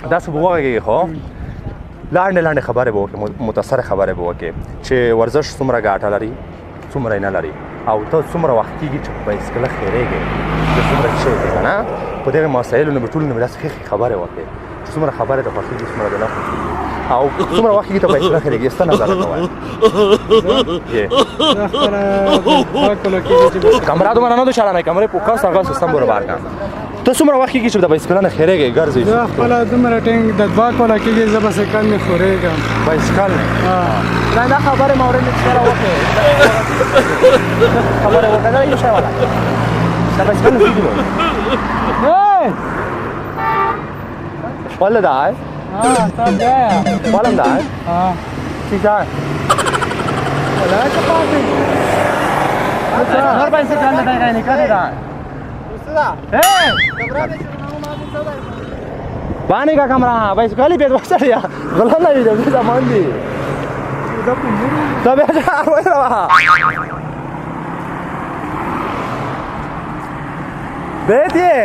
دا څه وګورئ خو لاندې خبرې به وکړې متصره خبرې به وکړې چې ورزش څومره ګټه لري څومره یې نه لري او ته څومره وخت کېږي چې په بایسکله خیرېږې چې څومره شی دی که نه په دغې مسایلو نه به ټولو نه به داسې ښې خبرې وکړې چې څومره خبرې ته خوښېږي څومره دې نه خوښېږي او څومره وخت کېږي ته بایسکله خیرېږي ستا نظر راته ووایه کمره دومره نه دو چلانی کمره پوکاس هغه سیستم برابر کړه ته څومره وخت کېږي چې د بایسکله نه خیرېږې ګرځې زه خپله دومره ټینګ د 2 کاله کېږي زه بایسکل مې خورېږم بایسکل نه دا خبرې مورې مې سره وکړې خبرې وکړه دا یو شی والا دا بایسکل نه ویډیو ولا ده صاحب ده ولا ده ठीक है ولا كفايه نور بایسکل نه دی نه کړی دا باندې کا کمره بایسکل به وځه یا غلا نه دی دا مان دی دا به وای بیٹھیے